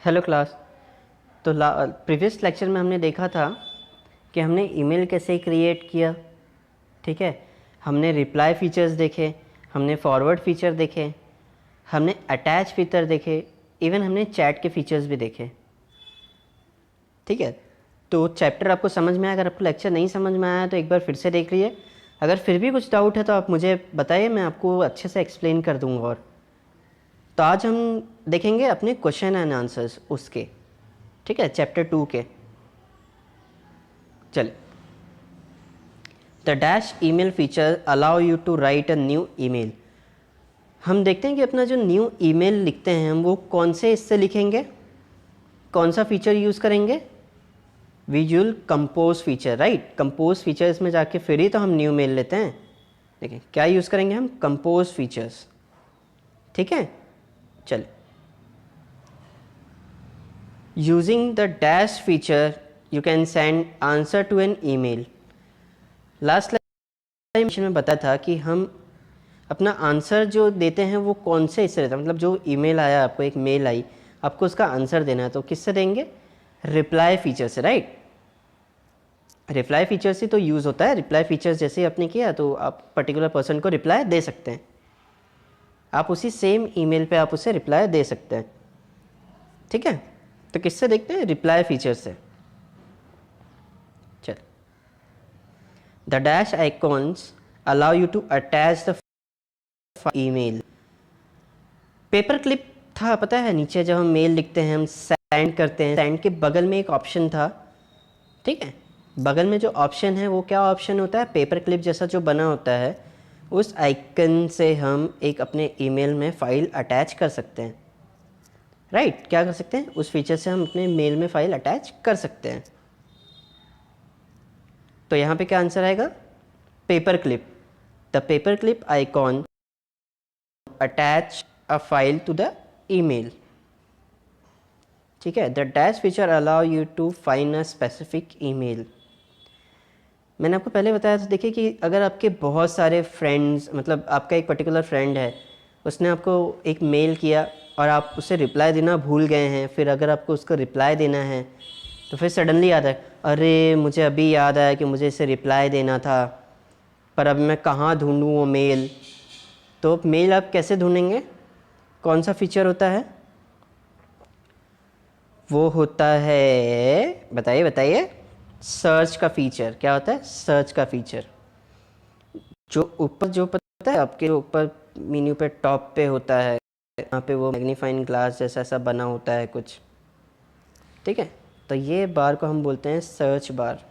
Hello class. तो previous lecture में हमने देखा था कि हमने ईमेल कैसे क्रिएट किया। ठीक है, हमने रिप्लाई फीचर्स देखे, हमने फॉरवर्ड फीचर देखे, हमने अटैच फीचर देखे, इवन हमने चैट के फीचर्स भी देखे। ठीक है, तो चैप्टर आपको समझ में आया। अगर आपको लेक्चर नहीं समझ में आया तो एक बार फिर से देख लीजिए। अगर फिर भी कुछ डाउट है तो आप मुझे बताइए, मैं आपको अच्छे से एक्सप्लेन कर दूँगा। और तो आज हम देखेंगे अपने क्वेश्चन एंड आंसर्स उसके। ठीक है, चैप्टर 2 के। चल, the dash email feature allow you to write a new email. हम देखते हैं कि अपना जो न्यू ईमेल लिखते हैं हम वो कौन से इससे लिखेंगे, कौन सा फीचर यूज़ करेंगे? Visual compose feature, right. Compose features में जाके फिर ही तो हम न्यू मेल लेते हैं। देखिए क्या यूज़ करेंगे हम, कंपोज फीचर्स। ठीक है, चल, using the dash feature you can send answer to an email. Last time में बताया था कि हम अपना आंसर जो देते हैं वो कौन से इससे रहता है, मतलब जो ईमेल आया आपको, एक मेल आई, आपको उसका आंसर देना है तो किससे देंगे? रिप्लाई फीचर से, राइट। रिप्लाई फीचर से तो यूज़ होता है। रिप्लाई फीचर्स जैसे आपने किया तो आप पर्टिकुलर पर्सन को रिप्लाई दे सकते हैं। आप उसी सेम ईमेल पे आप उसे रिप्लाई दे सकते हैं। ठीक है, तो किससे देखते हैं? रिप्लाई फीचर से। चल, the dash icons allow you to attach the email. Paper clip था, पता है, नीचे जब हम मेल लिखते हैं, हम सेंड करते हैं, सेंड के बगल में एक ऑप्शन था। ठीक है, बगल में जो ऑप्शन है वो क्या ऑप्शन होता है? पेपर क्लिप जैसा जो बना होता है, उस आइकन से हम एक अपने ईमेल में फ़ाइल अटैच कर सकते हैं। राइट, क्या कर सकते हैं? उस फीचर से हम अपने मेल में फ़ाइल अटैच कर सकते हैं। तो यहाँ पे क्या आंसर आएगा? Paper clip. The paper clip icon attach a file to the email. ठीक है, the dash feature allow you to find a specific email. मैंने आपको पहले बताया था, देखिए कि अगर आपके बहुत सारे फ्रेंड्स, मतलब आपका एक पर्टिकुलर फ्रेंड है, उसने आपको एक मेल किया और आप उसे रिप्लाई देना भूल गए हैं, फिर अगर आपको उसको रिप्लाई देना है तो फिर सडनली याद है, अरे मुझे अभी याद आया कि मुझे इसे रिप्लाई देना था, पर अब मैं कहाँ ढूंढूँ वो मेल। तो मेल आप कैसे ढूंढेंगे? कौन सा फीचर होता है? वो होता है, बताइए बताइए, सर्च का फीचर। क्या होता है? सर्च का फीचर। जो ऊपर, जो पता है आपके ऊपर मेन्यू पे टॉप पे होता है, यहाँ पे वो मैग्नीफाइंग ग्लास जैसा सा बना होता है कुछ। ठीक है, तो ये बार को हम बोलते हैं सर्च बार।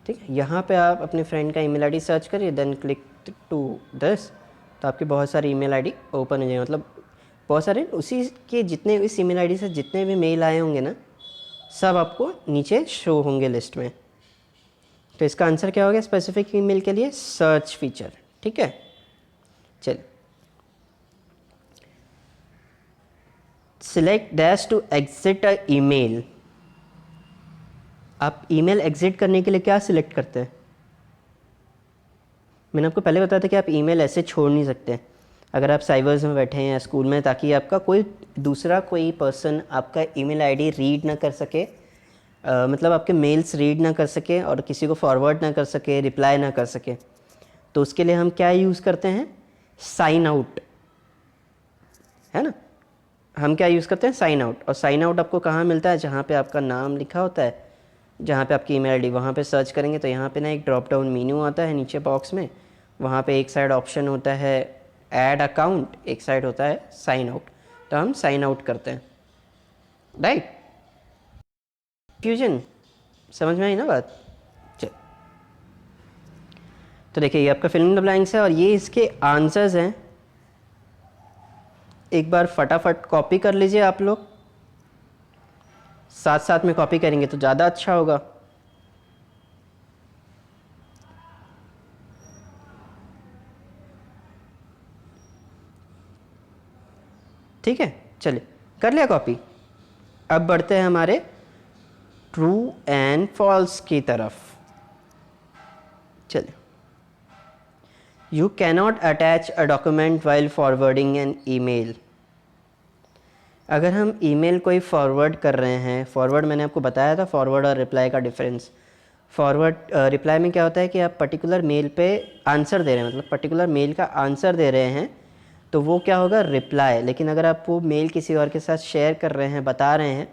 ठीक है, यहाँ पे आप अपने फ्रेंड का ईमेल आईडी सर्च करिए, देन क्लिक टू दिस, तो आपके बहुत सारे ईमेल आईडी ओपन हो जाएंगे। मतलब बहुत सारे, उसी के जितने, इस ईमेल आईडी से जितने भी मेल आए होंगे ना, सब आपको नीचे शो होंगे लिस्ट में। तो इसका आंसर क्या हो गया स्पेसिफिक ईमेल के लिए? Search feature. ठीक है, चल, select dash to exit a email. आप ईमेल एग्जिट करने के लिए क्या सिलेक्ट करते हैं? मैंने आपको पहले बताया था कि आप ईमेल ऐसे छोड़ नहीं सकते अगर आप साइबर्स में बैठे हैं या स्कूल में, ताकि आपका कोई दूसरा कोई पर्सन आपका ईमेल आईडी रीड ना कर सके, मतलब आपके मेल्स रीड ना कर सके और किसी को फॉरवर्ड ना कर सके, रिप्लाई ना कर सके। तो उसके लिए हम क्या यूज़ करते हैं? साइन आउट, है ना। हम क्या यूज़ करते हैं? Sign out. और साइन आउट आपको कहाँ मिलता है? जहाँ पे आपका नाम लिखा होता है, जहाँ पे आपकी ईमेल आईडी, वहाँ पे सर्च करेंगे तो यहाँ पे ना एक ड्रॉप डाउन मेन्यू आता है नीचे बॉक्स में। वहाँ पे एक साइड ऑप्शन होता है ऐड अकाउंट, एक साइड होता है साइन आउट। तो हम साइन आउट करते हैं, राइट। फ्यूजन समझ में आई ना बात? चल, तो देखिए ये आपका फिल्म द ब्लैंक्स है और ये इसके आंसर्स हैं। एक बार फटाफट कॉपी कर लीजिए आप लोग, साथ साथ में कॉपी करेंगे तो ज़्यादा अच्छा होगा। ठीक है, चलिए कर लिया कॉपी। अब बढ़ते हैं हमारे ट्रू एंड फॉल्स की तरफ। चलिए, you cannot attach a document while forwarding an email. अगर हम ईमेल कोई फॉरवर्ड कर रहे हैं, फॉरवर्ड मैंने आपको बताया था फॉरवर्ड और रिप्लाई का डिफरेंस। फॉरवर्ड रिप्लाई में क्या होता है कि आप पर्टिकुलर मेल पे आंसर दे रहे हैं, मतलब पर्टिकुलर मेल का आंसर दे रहे हैं, तो वो क्या होगा, रिप्लाई। लेकिन अगर आप वो मेल किसी और के साथ शेयर कर रहे हैं, बता रहे हैं,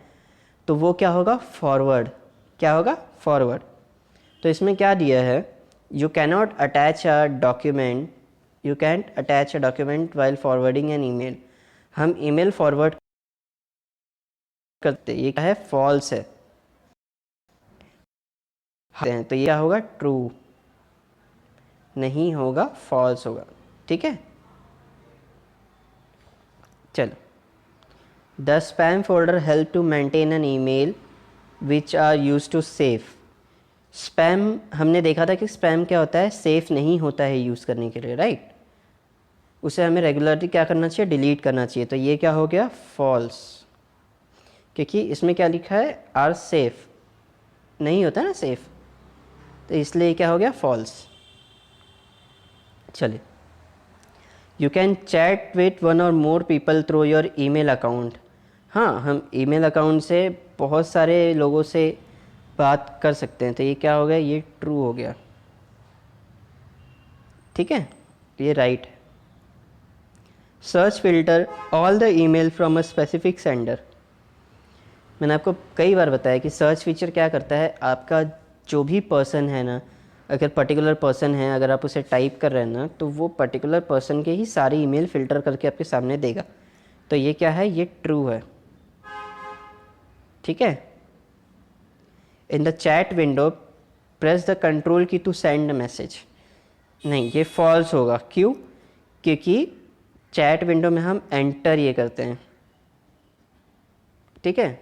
तो वो क्या होगा, फॉरवर्ड। क्या होगा, फॉरवर्ड। तो इसमें क्या दिया है, you cannot attach a document, you can't attach a document while forwarding an email. हम ईमेल फॉरवर्ड करते, ये क्या है, फॉल्स है। तो ये क्या होगा, ट्रू नहीं होगा, फॉल्स होगा। ठीक है, चलो। The spam folder help to maintain an email which are use to save. Spam हमने देखा था कि स्पैम क्या होता है, सेफ नहीं होता है यूज़ करने के लिए, राइट। उसे हमें रेगुलरली क्या करना चाहिए, डिलीट करना चाहिए। तो ये क्या हो गया, फॉल्स, क्योंकि इसमें क्या लिखा है, आर सेफ, नहीं होता ना सेफ, तो इसलिए क्या हो गया, फॉल्स। चलिए, you can chat with one or more people through your email account. हाँ, हम ईमेल अकाउंट से बहुत सारे लोगों से बात कर सकते हैं। तो ये क्या हो गया, ये ट्रू हो गया। ठीक है, ये राइट है। Search filter all the email from a specific sender. मैंने आपको कई बार बताया कि सर्च फीचर क्या करता है, आपका जो भी पर्सन है ना, अगर पर्टिकुलर पर्सन है, अगर आप उसे टाइप कर रहे हैं ना, तो वो पर्टिकुलर पर्सन के ही सारे ईमेल फ़िल्टर करके आपके सामने देगा। तो ये क्या है, ये ट्रू है। ठीक है। In the chat window press the control की टू सेंड मैसेज। नहीं, ये फॉल्स होगा। क्यों, क्योंकि चैट विंडो में हम एंटर ये करते हैं। ठीक है,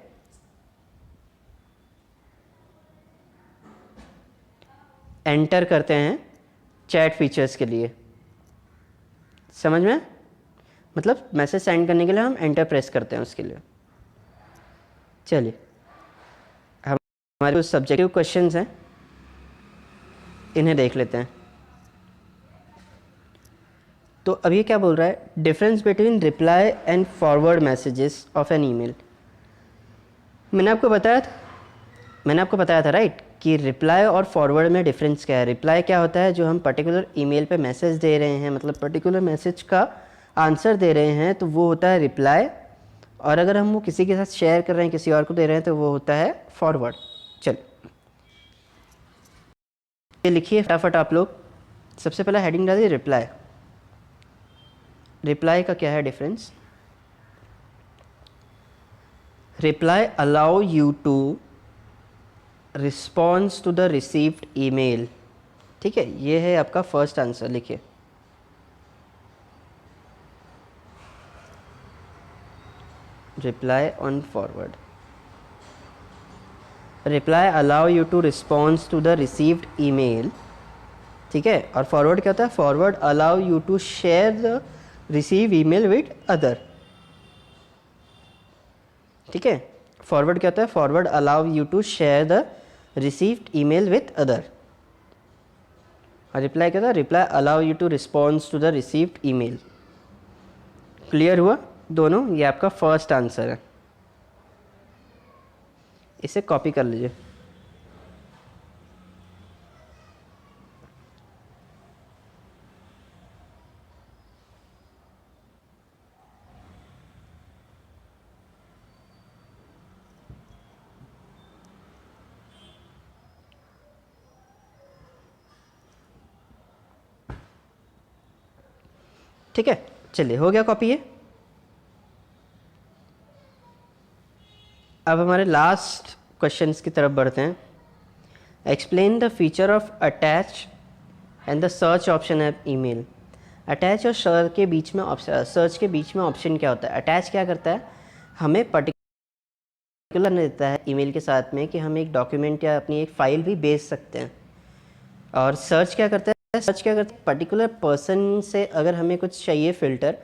एंटर करते हैं चैट फीचर्स के लिए, समझ में, मतलब मैसेज सेंड करने के लिए हम एंटर प्रेस करते हैं उसके लिए। चलिए, हमारे कुछ सब्जेक्टिव क्वेश्चंस हैं, इन्हें देख लेते हैं। तो अब ये क्या बोल रहा है, difference between reply and forward messages of an email. मैंने आपको बताया था, राइट, कि रिप्लाई और फॉरवर्ड में डिफरेंस क्या है। रिप्लाई क्या होता है, जो हम पर्टिकुलर ईमेल पे मैसेज दे रहे हैं, मतलब पर्टिकुलर मैसेज का आंसर दे रहे हैं, तो वो होता है रिप्लाई। और अगर हम वो किसी के साथ शेयर कर रहे हैं, किसी और को दे रहे हैं, तो वो होता है फॉरवर्ड। चलो, ये लिखिए फटाफट आप लोग। सबसे पहला हेडिंग डालिए रिप्लाई। रिप्लाई का क्या है difference, reply allow you to response to the received email. ठीक है, ये है आपका फर्स्ट आंसर, लिखिए। Reply on forward, reply allow you to response to the received email. ठीक है, और फॉरवर्ड क्या होता है, forward allow you to share the receive email with other. ठीक है, फॉरवर्ड क्या होता है, forward allow you to share the received email with other. और रिप्लाई क्या था, reply allow you to response to the received email. Clear हुआ दोनों, ये आपका फर्स्ट आंसर है, इसे कॉपी कर लीजिए। ठीक है, चलिए, हो गया कॉपी ये। अब हमारे लास्ट क्वेश्चंस की तरफ बढ़ते हैं। Explain the feature of attach and the search option है ईमेल। अटैच और सर्च के बीच में ऑप्शन क्या होता है। अटैच क्या करता है, हमें पर्टिकुलर देता है ईमेल के साथ में कि हम एक डॉक्यूमेंट या अपनी एक फ़ाइल भी भेज सकते हैं। और सर्च क्या करता है, पर्टिकुलर पर्सन से अगर हमें कुछ चाहिए फ़िल्टर,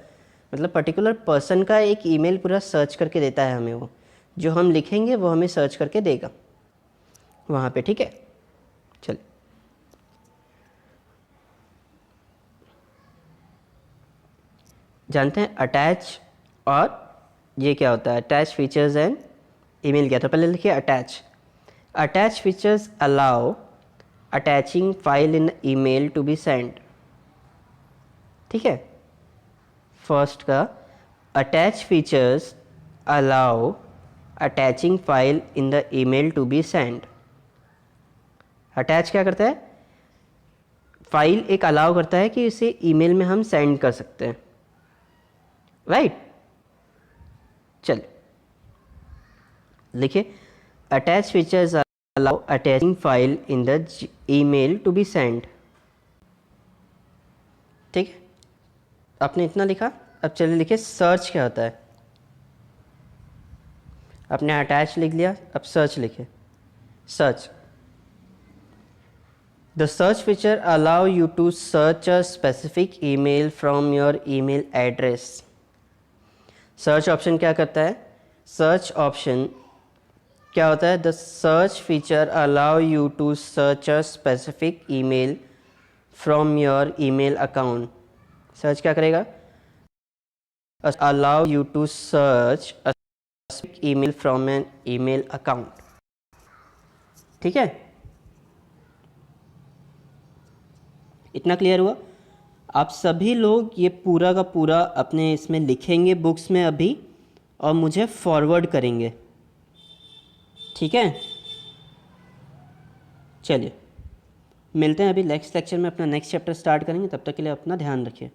मतलब पर्टिकुलर पर्सन का एक ईमेल पूरा सर्च करके देता है हमें, वो जो हम लिखेंगे वो हमें सर्च करके देगा वहाँ पे। ठीक है, चलिए, जानते हैं अटैच और ये क्या होता है? अटैच फीचर्स एंड ईमेल क्या था? पहले लिखिए attach. Attach features allow attaching file in email to be send. ठीक है, फर्स्ट का attach features allow attaching file in the email to be send. Attach क्या करता है? फाइल एक अलाउ करता है कि इसे ईमेल में हम सेंड कर सकते हैं, राइट? चलिए लिखिए attach features allow attaching file in the email to be send. ठीक है, आपने इतना लिखा। अब चलिए लिखिए सर्च क्या होता है। आपने अटैच लिख लिया, अब सर्च लिखिए। Search, the search feature allow you to search a specific email from your email address। Search option क्या करता है? सर्च ऑप्शन क्या होता है? The search feature allow you to search a specific email from your email account. Search क्या करेगा? Allow you to search a specific email from an email account. ठीक है, इतना क्लियर हुआ? आप सभी लोग ये पूरा का पूरा अपने इसमें लिखेंगे बुक्स में अभी, और मुझे फॉरवर्ड करेंगे। ठीक है, चलिए मिलते हैं अभी नेक्स्ट लेक्चर में, अपना नेक्स्ट चैप्टर स्टार्ट करेंगे। तब तक के लिए अपना ध्यान रखिए।